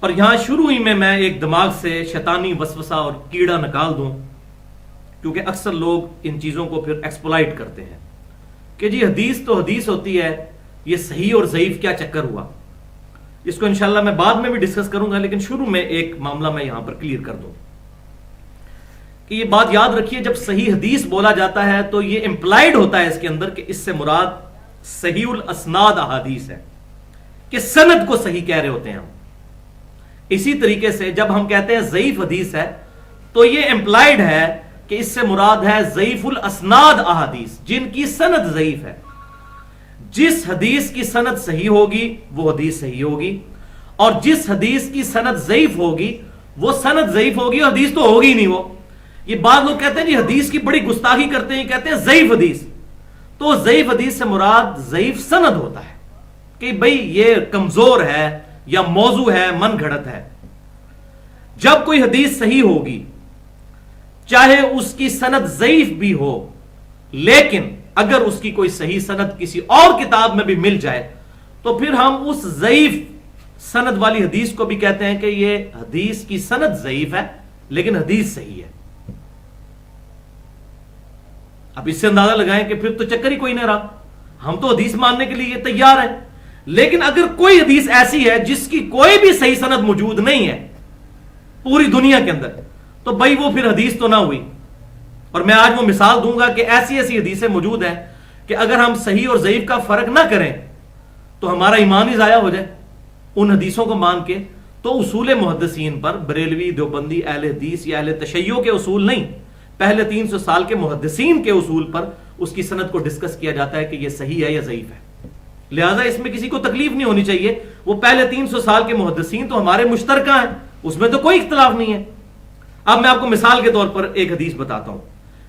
اور یہاں شروع ہی میں ایک دماغ سے شیطانی وسوسہ اور کیڑا نکال دوں، کیونکہ اکثر لوگ ان چیزوں کو پھر ایکسپلائٹ کرتے ہیں کہ جی حدیث تو حدیث ہوتی ہے، یہ صحیح اور ضعیف کیا چکر ہوا۔ اس کو انشاءاللہ میں بعد میں بھی ڈسکس کروں گا، لیکن شروع میں ایک معاملہ میں یہاں پر کلیئر کر دوں کہ یہ بات یاد رکھیے، جب صحیح حدیث بولا جاتا ہے تو یہ امپلائڈ ہوتا ہے اس کے اندر کہ اس سے مراد صحیح الاسناد احادیث ہے، کہ سند کو صحیح کہہ رہے ہوتے ہیں ہم۔ اسی طریقے سے جب ہم کہتے ہیں ضعیف حدیث ہے تو یہ امپلائڈ ہے کہ اس سے مراد ہے ضعیف الاسناد احادیث، جن کی سند ضعیف ہے۔ جس حدیث کی سند صحیح ہوگی وہ حدیث صحیح ہوگی، اور جس حدیث کی سند ضعیف ہوگی وہ سند ضعیف ہوگی، اور حدیث تو ہوگی نہیں۔ وہ یہ بعض لوگ کہتے ہیں جی حدیث کی بڑی گستاخی کرتے ہیں، کہتے ہیں ضعیف حدیث، تو ضعیف حدیث سے مراد ضعیف سند ہوتا ہے کہ بھئی یہ کمزور ہے یا موضوع ہے، من گھڑت ہے۔ جب کوئی حدیث صحیح ہوگی چاہے اس کی سند ضعیف بھی ہو، لیکن اگر اس کی کوئی صحیح سند کسی اور کتاب میں بھی مل جائے تو پھر ہم اس ضعیف سند والی حدیث کو بھی کہتے ہیں کہ یہ حدیث کی سند ضعیف ہے لیکن حدیث صحیح ہے۔ اب اس سے اندازہ لگائیں کہ پھر تو چکر ہی کوئی نہیں رہا، ہم تو حدیث ماننے کے لیے تیار ہیں، لیکن اگر کوئی حدیث ایسی ہے جس کی کوئی بھی صحیح سند موجود نہیں ہے پوری دنیا کے اندر، تو بھائی وہ پھر حدیث تو نہ ہوئی۔ اور میں آج وہ مثال دوں گا کہ ایسی ایسی حدیثیں موجود ہیں کہ اگر ہم صحیح اور ضعیف کا فرق نہ کریں تو ہمارا ایمان ہی ضائع ہو جائے ان حدیثوں کو مان کے۔ تو اصول محدثین پر، بریلوی، دیوبندی، اہل حدیث یا اہل تشیع کے اصول نہیں، پہلے 300 سال کے محدثین کے اصول پر اس کی سند کو ڈسکس کیا جاتا ہے کہ یہ صحیح ہے یا ضعیف ہے۔ لہٰذا اس میں کسی کو تکلیف نہیں ہونی چاہیے، وہ پہلے 300 سال کے محدثین تو ہمارے مشترکہ ہیں، اس میں تو کوئی اختلاف نہیں ہے۔ اب میں آپ کو مثال کے طور پر ایک حدیث بتاتا ہوں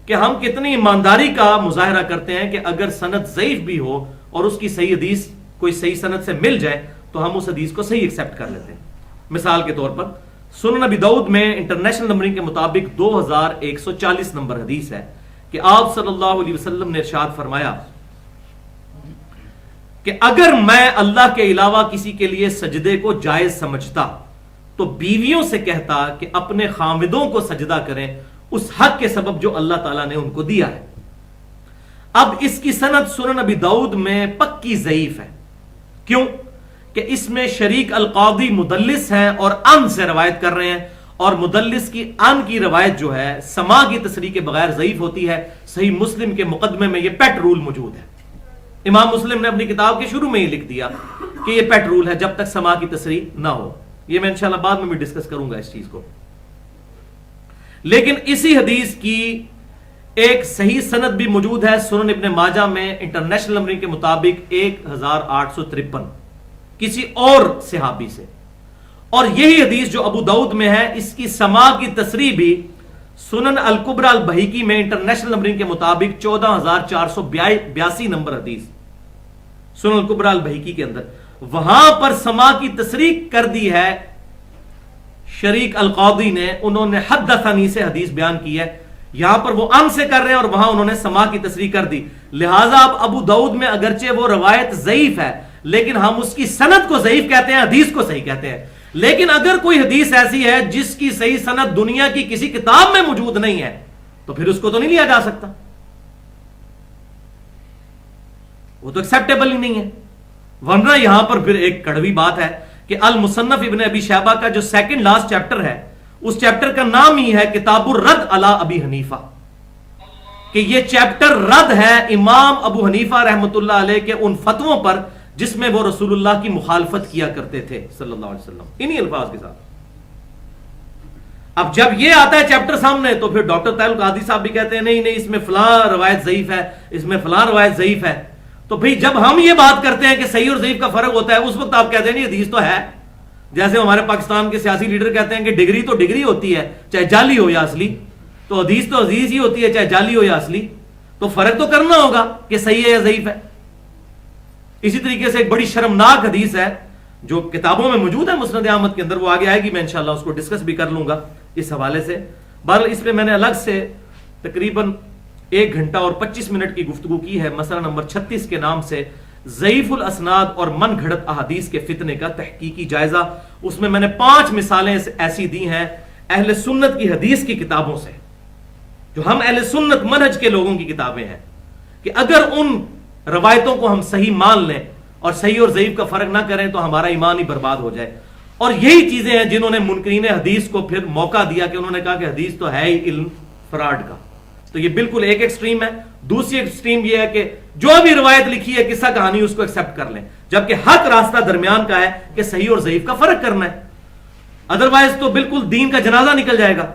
کہ ہم کتنی ایمانداری کا مظاہرہ کرتے ہیں کہ اگر سند ضعیف بھی ہو اور اس کی صحیح حدیث کوئی صحیح سند سے مل جائے تو ہم اس حدیث کو صحیح ایکسیپٹ کر لیتے ہیں۔ مثال کے طور پر سنن ابی داؤد میں انٹرنیشنل نمبرنگ کے مطابق 2140 نمبر حدیث ہے کہ آپ صلی اللہ علیہ وسلم نے ارشاد فرمایا کہ اگر میں اللہ کے علاوہ کسی کے لیے سجدے کو جائز سمجھتا تو بیویوں سے کہتا کہ اپنے خامدوں کو سجدہ کریں اس حق کے سبب جو اللہ تعالیٰ نے ان کو دیا ہے۔ اب اس کی سند سنن ابی داؤد میں پکی ضعیف ہے، کیوں کہ اس میں شریک القاضی مدلس ہیں اور ان سے روایت کر رہے ہیں، اور مدلس کی ان کی روایت جو ہے سما کی تصریح کے بغیر ضعیف ہوتی ہے۔ صحیح مسلم کے مقدمے میں یہ پیٹ رول موجود ہے، امام مسلم نے اپنی کتاب کے شروع میں ہی لکھ دیا کہ یہ پیٹ رول ہے جب تک سما کی تصریح نہ ہو۔ یہ میں انشاءاللہ بعد میں بھی ڈسکس کروں گا اس چیز کو۔ لیکن اسی حدیث کی ایک صحیح سند بھی موجود ہے سنن ابن ماجہ میں انٹرنیشنل نمبرنگ کے مطابق 1853 کسی اور صحابی سے، اور یہی حدیث جو ابو داؤد میں ہے اس کی سما کی تصریح بھی سنن الکبریٰ البہیقی میں انٹرنیشنل نمبرنگ کے مطابق 14482 نمبر حدیث سنن الکبریٰ البہیقی کے اندر، وہاں پر سما کی تصریح کر دی ہے شریک القاضی نے، انہوں نے حدثنی سے حدیث بیان کی ہے، یہاں پر وہ ان سے کر رہے ہیں اور وہاں انہوں نے سما کی تصریح کر دی۔ لہٰذا اب ابو داؤد میں اگرچہ وہ روایت ضعیف ہے لیکن ہم اس کی سند کو ضعیف کہتے ہیں، حدیث کو صحیح کہتے ہیں۔ لیکن اگر کوئی حدیث ایسی ہے جس کی صحیح سند دنیا کی کسی کتاب میں موجود نہیں ہے تو پھر اس کو تو نہیں لیا جا سکتا، وہ تو ایکسیپٹیبل ہی نہیں ہے۔ ورنہ یہاں پر پھر ایک کڑوی بات ہے کہ المصنف ابن ابی شیبہ کا جو سیکنڈ لاسٹ چیپٹر ہے اس چیپٹر کا نام ہی ہے کتاب الرد علی ابی حنیفہ، کہ یہ چیپٹر رد ہے امام ابو حنیفہ رحمۃ اللہ علیہ کے ان فتووں پر جس میں وہ رسول اللہ کی مخالفت کیا کرتے تھے صلی اللہ علیہ وسلم، انہی الفاظ کے ساتھ۔ اب جب یہ آتا ہے چیپٹر سامنے تو پھر ڈاکٹر طاہر القادری صاحب بھی کہتے ہیں نہیں نہیں اس میں فلاں روایت ضعیف ہے، اس میں فلاں روایت ضعیف ہے۔ تو بھئی جب ہم یہ بات کرتے ہیں کہ صحیح اور ضعیف کا فرق ہوتا ہے اس وقت آپ کہتے ہیں نہیں حدیث تو ہے، جیسے ہمارے پاکستان کے سیاسی لیڈر کہتے ہیں کہ ڈگری تو ڈگری ہوتی ہے چاہے جعلی ہو یا اصلی، تو حدیث ہی ہوتی ہے چاہے جعلی ہو یا اصلی، تو فرق تو کرنا ہوگا کہ صحیح ہے یا ضعیف ہے۔ اسی طریقے سے ایک بڑی شرمناک حدیث ہے جو کتابوں میں موجود ہے مسند احمد کے اندر، وہ آگے آئے گی، میں انشاءاللہ اس کو ڈسکس بھی کر لوں گا اس حوالے سے۔ بہرحال اس پہ میں نے الگ سے تقریباً 1 گھنٹہ اور 25 منٹ کی گفتگو کی ہے، مسئلہ نمبر 36 کے نام سے ضعیف الاسناد اور من گھڑت احادیث کے فتنے کا تحقیقی جائزہ. اس میں نے 5 مثالیں ایسی دی ہیں اہل سنت کی حدیث کی کتابوں سے، جو ہم اہل سنت منہج کے لوگوں کی کتابیں ہیں، کہ اگر ان روایتوں کو ہم صحیح مان لیں اور صحیح اور ضعیف کا فرق نہ کریں تو ہمارا ایمان ہی برباد ہو جائے. اور یہی چیزیں ہیں جنہوں نے منکرین حدیث کو پھر موقع دیا کہ انہوں نے کہا کہ حدیث تو ہے ہی علم فراڈ کا. تو یہ بالکل ایک ایکسٹریم ہے. دوسری ایکسٹریم یہ ہے کہ جو بھی روایت لکھی ہے قصہ کہانی اس کو ایکسپٹ کر لیں، جبکہ حق راستہ درمیان کا ہے کہ صحیح اور ضعیف کا فرق کرنا ہے. ادروائز تو بالکل دین کا جنازہ نکل جائے گا.